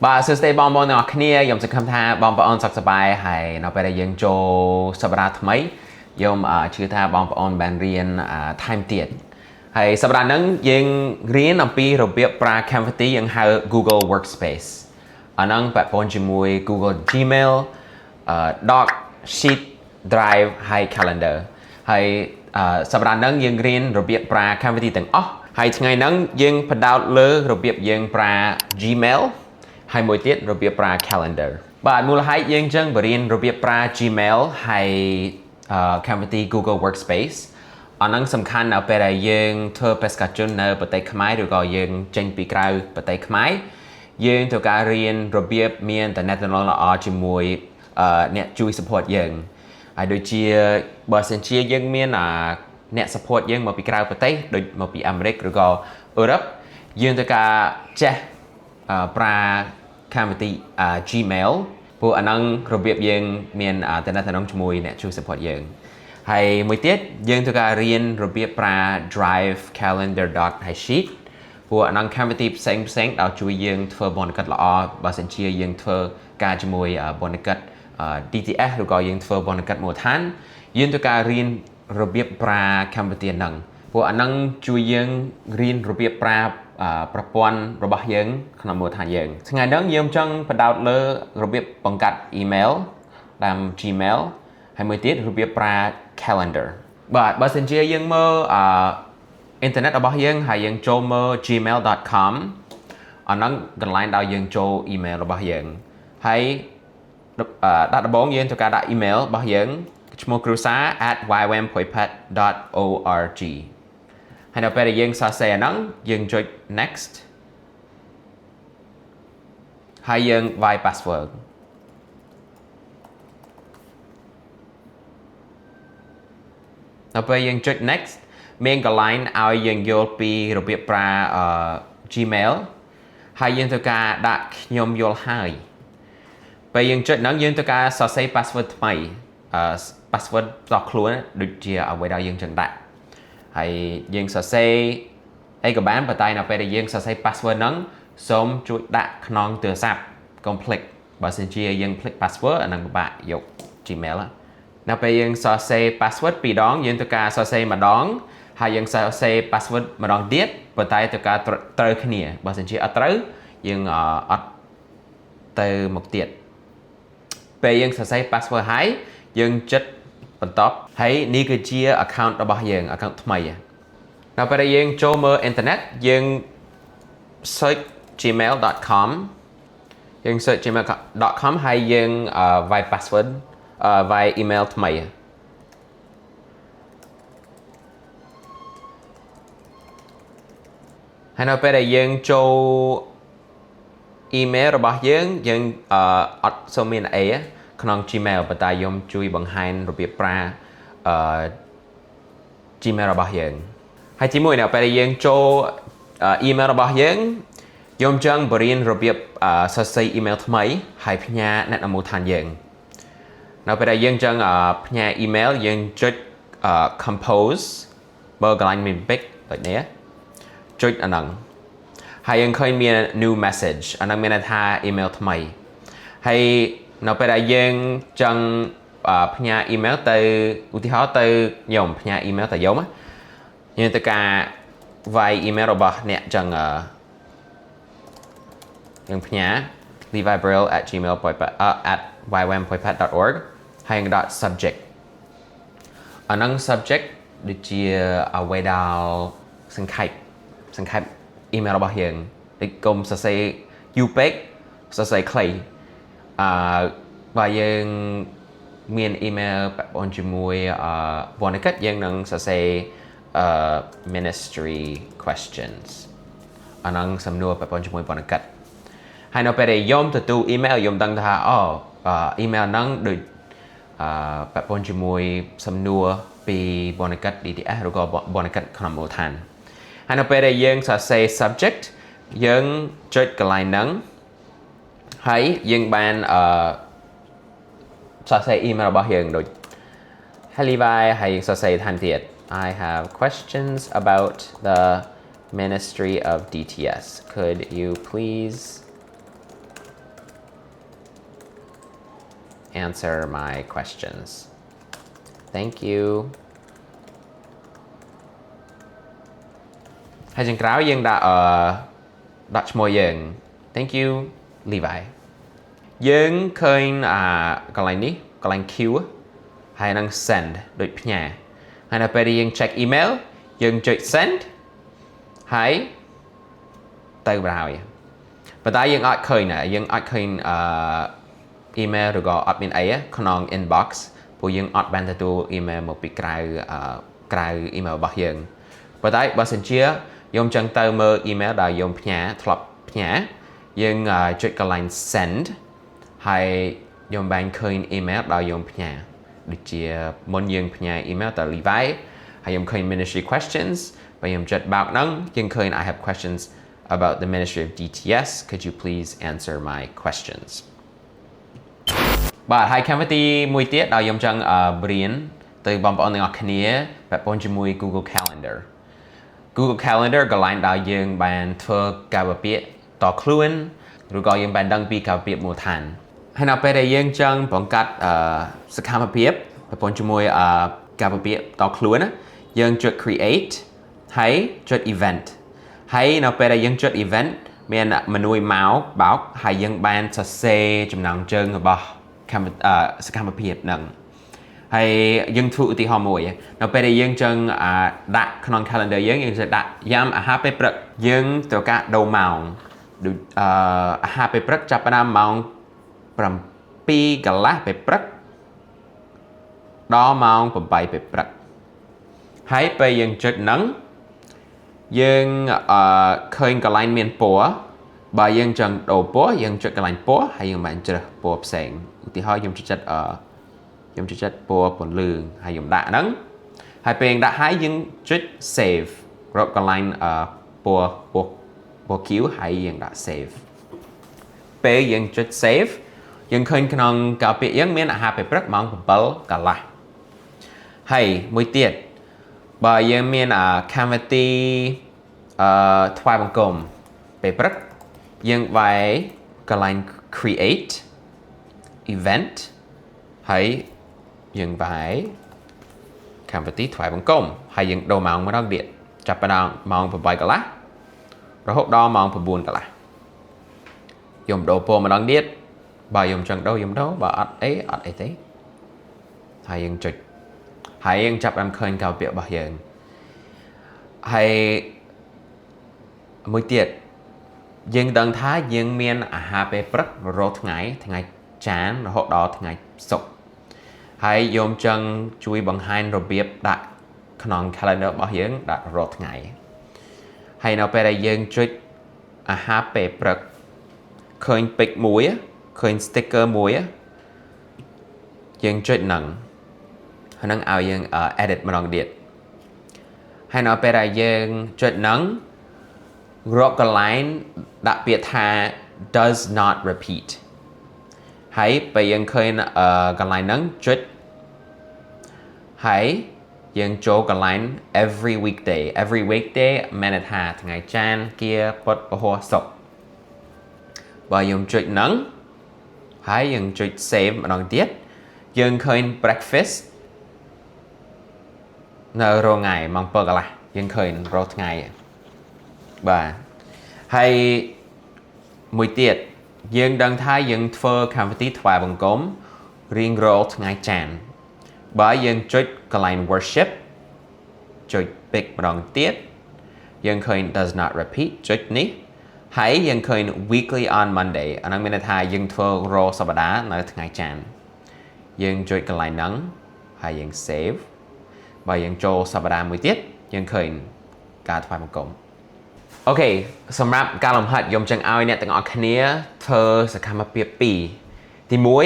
បាទសួស្តីបងប្អូនទាំងអស់គ្នាខ្ញុំសង្ឃឹមថាបងប្អូនសុខសប្បាយហើយនៅពេលដែលយើងចូលសប្តាហ៍ថ្មីខ្ញុំជឿថាបងប្អូនបានរៀនថែមទៀតហើយសប្តាហ៍ហ្នឹងយើងរៀនអំពីរបៀបប្រើ Canva យើងហៅ Google Workspace អាហ្នឹងពាក់ព័ន្ធជាមួយ Google Gmail Doc Sheet Drive ហើយ Calendar ហើយសប្តាហ៍ហ្នឹងយើងរៀនរបៀបប្រើ Canva ទាំងអស់ហើយថ្ងៃហ្នឹងយើងផ្ដោតលើរបៀបយើងប្រើ Gmailហើយមួយទៀតរបៀបប្រើ calendar បាទមូលហេតុយើងចឹងបរៀនរបៀបប្រើ Gmail ហើយ Canva Google Workspace អាហ្នឹងសំខាន់នៅពេលដែលយើងធ្វើបេសកជននៅប្រទេសខ្មែរឬក៏យើងចេញពីក្រៅប្រទេសខ្មែរយើងត្រូវការរៀនរបៀបមានតំណែងល្អជាមួយអ្នកជួយ support យើងហើយដូចជាបើសិនជាយើងមានអ្នក support យើងមកពីក្រៅប្រទេសដូចមកពីអាមេរិកឬក៏អឺរ៉ុបយើងត្រូវការចេះប្រើ Canva Gmail ព្រោះអាហ្នឹងរបៀបយើងមានតំណែងជាមួយអ្នកជួយ support យើងហើយមួយទៀតយើងត្រូវការរៀនរបៀបប្រើ Drive Calendar Doc ហើយ Sheet ព្រោះអាហ្នឹង Canva ផ្សេងដែលជួយយើងធ្វើបនកិច្ចល្អបើសិនជាយើងធ្វើការជាមួយបនកិច្ច DTS ឬក៏យើងធ្វើបនកិច្ចមូលដ្ឋានយើងត្រូវការរៀនរបៀបប្រើ Canva ហ្នឹងព្រោះអាហ្នឹងជួយយើងរៀនរបៀបប្រើប្រព័ន្ធរបស់យើងក្នុងមូលដ្ឋានយើងថ្ងៃហ្នឹងយើងចង់បដោតលើរបៀបបង្កើត email តាម Gmail ហើយមួយទៀតរបៀបប្រើ calendar បាទបើសិនជាយើងមើលអ៊ីនធឺណិតរបស់យើងហើយយើងចូលមើល gmail.com អាហ្នឹងកន្លែងដែលយើងចូល email របស់យើងហើយដាក់ដំបូងយើងត្រូវការដាក់ email របស់យើងឈ្មោះគ្រួសារ @ywampoipet.org ហើយនៅពេលដែលយើងសរសេរអាហ្នឹងយើងចុច next ហើយយើងវាយ password នៅពេលយើងចុច next មានកន្លែងឲ្យយើងយល់ពីរបៀបប្រើ Gmail ហើយយើងត្រូវការដាក់ខ្ញុំយល់ហើយពេលយើងចុចហ្នឹងយើងត្រូវការសរសេរ password ថ្មី password ផ្ទាល់ខ្លួនដូចជាអ្វីដែលយើងចង់ដាក់ហើយយើងសរសេរអីក៏បានប៉ុន្តែនៅពេលដែលយើងសរសេរ password ហ្នឹងសូមជួយដាក់ក្នុងទូរស័ព្ទកុំភ្លេចបើសិនជាយើងភ្លេច password អានឹងពិបាកយក Gmail នៅពេលយើងសរសេរ password ពីរដងយើងត្រូវការសរសេរម្ដងហើយយើងសរសេរ password ម្ដងទៀតប៉ុន្តែត្រូវការត្រូវគ្នាបើសិនជាអត់ត្រូវយើងអត់ទៅមុខទៀតពេលយើងសរសេរ password ហើយយើងចុចបន្ទាប់ហើយនេះគឺជា account របស់យើង account ថ្មីនៅពេលដែលយើងចូលមើលអ៊ីនធឺណិតយើង search gmail.com យើង search gmail.com ហើយយើងវាយ password វាយ email ថ្មីហើយនៅពេលដែលយើងចូល email របស់យើងអត់សូមមានអីក្នុង Gmail ប៉ុន្តែខ្ញុំជួយបង្ហាញរបៀបប្រើGmail របស់យើងហើយទីមួយនៅពេលដែលយើងចូល email របស់យើងខ្ញុំចង់បរៀនរបៀបសរសេរ email ថ្មីហើយផ្ញើអ្នកនៅមូលដ្ឋានយើងនៅពេលដែលយើងចង់ផ្ញើ email យើងចុច compose បើកន្លែងមាន pick ដូចនេះចុចអាហ្នឹងហើយយើងឃើញមាន new message អាហ្នឹងមានន័យថា email ថ្មីហើយនៅពេលដែលយើងចង់ផ្ញើ email ទៅឧទាហរណ៍ទៅខ្ញុំផ្ញើ email ទៅខ្ញុំយើងត្រូវការវាយ email របស់អ្នកចង់យើងផ្ញើ levibrill@ywampoipet.org ហើយយើងដាក់ subject អាហ្នឹង subject ដូចជាអ្វីដែលសង្ខេប email របស់យើងដូចកុំសរសេរយូរពេកសរសេរខ្លីបើយើងមាន email ពាក់ព័ន្ធជាមួយវណ្ណកិច្ចយើងនឹងសរសេរministry questions អាហ្នឹងសំណួរពាក់ព័ន្ធជាមួយវណ្ណកិច្ចហើយនៅពេលដែលខ្ញុំទទួល email ខ្ញុំដឹងថាemail ហ្នឹងដូចពាក់ព័ន្ធជាមួយសំណួរពីវណ្ណកិច្ច DTS ឬក៏វណ្ណកិច្ចក្នុងមូលដ្ឋានហើយនៅពេលដែលយើងសរសេរ subject យើងចុចកន្លែងហ្នឹងហើយយើងបានសរសេរ email របស់យើងដូច Hello Levi ហើយសរសេរថែមទៀត I have questions about the Ministry of DTS could you please answer my questions thank you ហើយចុងក្រោយយើងដាក់ឈ្មោះយើង thank you Levi យើងឃើញកន្លែងនេះកន្លែង Q ហើយនឹង send ដូចផ្ញើហើយនៅពេលដែលយើង check email យើងចុច send ហើយទៅបណ្ដោយប៉ុន្តែយើងអត់ឃើញណាយើងអត់ឃើញemail ឬក៏អត់មានអីក្នុង inbox ព្រោះយើងអត់បានទទួល email មកពីក្រៅ email របស់យើងប៉ុន្តែបើសិនជាខ្ញុំចង់ទៅមើល email ដែលខ្ញុំផ្ញើធ្លាប់ផ្ញើយើងចុចកន្លែង send ហើយខ្ញុំបានឃើញ email ដែលខ្ញុំផ្ញើដូចជាមុនយើងផ្ញើ email ទៅ Levi ហើយខ្ញុំឃើញ ministry questions បើខ្ញុំចុច about ហ្នឹងយើងឃើញ I have questions about the ministry of DTS could you please answer my questions បាទហើយ activity មួយទៀតដែលខ្ញុំចង់រៀនទៅបងប្អូនទាំងអស់គ្នាពាក់ព័ន្ធជាមួយ Google Calendar Google Calendar កន្លែងដែលយើងបានធ្វើកាយវិភាគតខ្លួនឬក៏យើងបានដឹងពីកាយវិភាគមូលដ្ឋានហើយនៅពេលដែលយើងចង់បង្កើតសកម្មភាពពាក់ព័ន្ធជាមួយកាយវិភាគតខ្លួនយើងចុច create ហើយចុច event ហើយនៅពេលដែលយើងចុច event មាន menu មកបោកហើយយើងបានសរសេរចំណងជើងរបស់សកម្មភាពហ្នឹងហើយយើងធ្វើឧទាហរណ៍មួយនៅពេលដែលយើងចង់ដាក់ក្នុង calendar យើងចង់ដាក់យ៉ាំអាហារពេលព្រឹកយើងត្រូវការដូរម៉ោងដូចអាហារពេលព្រឹកចាប់ផ្ដើមម៉ោង7កន្លះពេលព្រឹកដល់ម៉ោង8ពេលព្រឹកហើយពេលយើងចុចហ្នឹងយើងឃើញកន្លែងមានពណ៌បើយើងចង់ដូរពណ៌យើងចុចកន្លែងពណ៌ហើយយើងបានជ្រើសពណ៌ផ្សេងឧទាហរណ៍ខ្ញុំចុចចិត្តពណ៌ពន្លឺហើយខ្ញុំដាក់ហ្នឹងហើយពេលយើងដាក់ហើយយើងចុច save រកកន្លែងពណ៌ Q ហើយយើងដាក់ save ពេលយើងចុច save យើងឃើញក្នុងកាលពាក្យយើងមានអាហារពេលព្រឹកម៉ោង7កន្លះហើយមួយទៀតបើយើងមានactivity ថ្វាយបង្គំពេលព្រឹកយើងវាយកន្លែង create event ហើយយើងវាយ activity ថ្វាយបង្គំហើយយើងដូរម៉ោងម្ដងទៀតចាប់ផ្ដើមម៉ោង8កន្លះរហូតដល់ម៉ោង9កន្លះខ្ញុំដូរពណ៌ម្ដងទៀតបើខ្ញុំចង់ដូរខ្ញុំដូរបើអត់អីទេហើយយើងចុចហើយយើងចាប់បានឃើញកាលពាក្យរបស់យើងហើយមួយទៀតយើងដឹងថាយើងមានអាហារពេលព្រឹករាល់ថ្ងៃចានរហូតដល់ថ្ងៃសុក្រហើយខ្ញុំចង់ជួយបង្ហាញរបៀបដាក់ក្នុង calendar របស់យើងដាក់រាល់ថ្ងៃហើយនៅពេលដែលយើងចុចអាហារពេលព្រឹកឃើញ pic មួយឃើញ sticker មួយយើងចុចហ្នឹងឲ្យយើង edit ម្ដងទៀតហើយនៅពេលដែលយើងចុចហ្នឹងរកកន្លែងដាក់ពាក្យថា does not repeat ហើយពេលយើងឃើញកន្លែងហ្នឹងចុចហើយយើងចូលកន្លែង every weekday មានន័យថាថ្ងៃច័ន្ទគៀពុធពហុសុក្របើយើងចុចហ្នឹងហើយយើងចុច save ម្ដងទៀតយើងឃើញ breakfast នៅរងថ្ងៃម៉ោង7កន្លះយើងឃើញរាល់ថ្ងៃបាទហើយមួយទៀតយើងដឹងថាយើងធ្វើកម្មវិធីថ្វាយបង្គំរៀងរាល់ថ្ងៃច័ន្ទបើយើងចុចកន្លែង worship ចុច pick ម្ដងទៀតយើងឃើញ does not repeat ចុចនេះហើយយើងឃើញ weekly on Monday អាហ្នឹងមានន័យថាយើងធ្វើរាល់សប្តាហ៍នៅថ្ងៃច័ន្ទយើងចុចកន្លែងហ្នឹងហើយយើង save បើយើងចូលសប្តាហ៍មួយទៀតយើងឃើញការថ្វាយបង្គំអូខេសម្រាប់ការលំហាត់ខ្ញុំចង់ឲ្យអ្នកទាំងអស់គ្នាធ្វើសកម្មភាព2ទី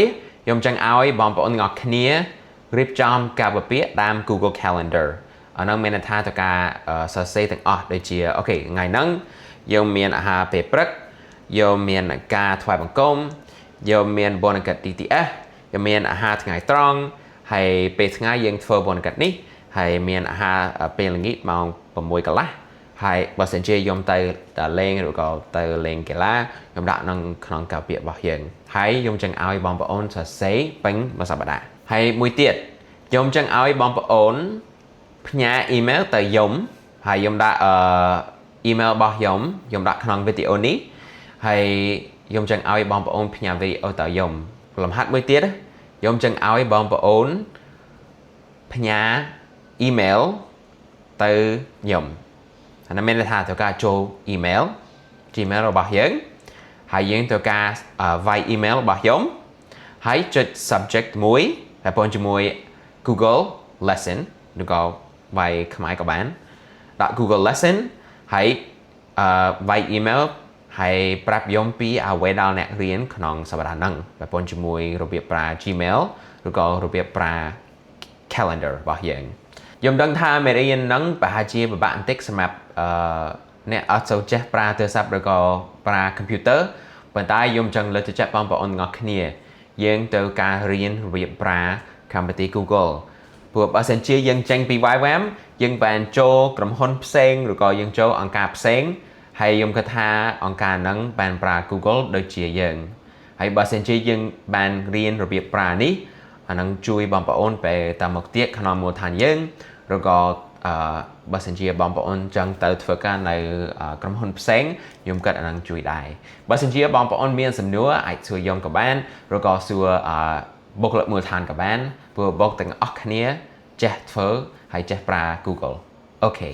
1ខ្ញុំចង់ឲ្យបងប្អូនទាំងអស់គ្នារៀបចំកាលវិភាគតាម Google Calendar អានោះមានន័យថាទៅការសរសេរទាំងអស់ដូចជាអូខេថ្ងៃហ្នឹងយើងមានអាហារពេលព្រឹកយើងមានការថ្វាយបង្គំយើងមានបុណ្យកិច្ច DTS យើងមានអាហារថ្ងៃត្រង់ហើយពេលថ្ងៃយើងធ្វើបុណ្យកិច្ចនេះហើយមានអាហារពេលល្ងាចម៉ោង6កន្លះហ ហើយបើសិនជាខ្ញុំទៅលេងឬក៏ទៅលេងកីឡាខ្ញុំដាក់នៅក្នុងកាពាក្យរបស់យើងហើយខ្ញុំចង់ឲ្យបងប្អូនសរសេរពេញមួយសប្តាហ៍ហើយមួយទៀតខ្ញុំចង់ឲ្យបងប្អូនផ្ញើអ៊ីមែលទៅខ្ញុំហើយខ្ញុំដាក់អ៊ីមែលរបស់ខ្ញុំដាក់ក្នុងវីដេអូនេះហើយខ្ញុំចង់ឲ្យបងប្អូនផ្ញើវីដេអូទៅខ្ញុំលំហាត់មួយទៀតខ្ញុំចង់ឲ្យបងប្អូនផ្ញើអ៊ីមែលទៅខ្ញុំអានេះមានន័យថាត្រូវការចូលអ៊ីមែល Gmail របស់យើងហើយយើងត្រូវការវាយអ៊ីមែលរបស់ខ្ញុំហើយចុច subject មួយហើយប៉ុនជាមួយ Google lesson ឬក៏វាយខ្មែរក៏បានដាក់ Google lesson ហើយវាយអ៊ីមែលហើយប្រាប់ខ្ញុំពីអ្វីដែលអ្នករៀនក្នុងសប្តាហ៍ហ្នឹងហើយប៉ុនជាមួយរបៀបប្រើ Gmail ឬក៏របៀបប្រើ calendar របស់យើងខ្ញុំដឹងថាមេរៀនហ្នឹងប្រហែលជាពិបាកបន្តិចសម្រាប់អ្នកអត់សូវចេះប្រើទូរស័ព្ទឬក៏ប្រើ computer ប៉ុន្តែខ្ញុំចង់លើកទឹកចិត្តបងប្អូនទាំងអស់គ្នាយើងត្រូវការរៀនរបៀបប្រើកម្មវិធី Google ព្រោះបើសិនជាយើងចេញពី YWAM យើងបានចូលក្រុមហ៊ុនផ្សេងឬក៏យើងចូលអង្គការផ្សេងហើយខ្ញុំគិតថាអង្គការហ្នឹងបានប្រើ Google ដូចជាយើងហើយបើសិនជាយើងបានរៀនរបៀបប្រើនេះអានឹងជួយបងប្អូនពេលតាមមកទៀតក្នុងមូលដ្ឋានយើងឬក៏បើសិនជាបងប្អូនចង់ទៅធ្វើការនៅក្រុមហ៊ុនផ្សេងខ្ញុំគិតអានឹងជួយដែរបើសិនជាបងប្អូនមានសំណួរអាចសួរខ្ញុំក៏បានឬក៏សួរបុគ្គលិកមូលដ្ឋានក៏បានព្រោះបុគ្គលទាំងអស់គ្នាចេះធ្វើហើយចេះប្រើ Google អូខេ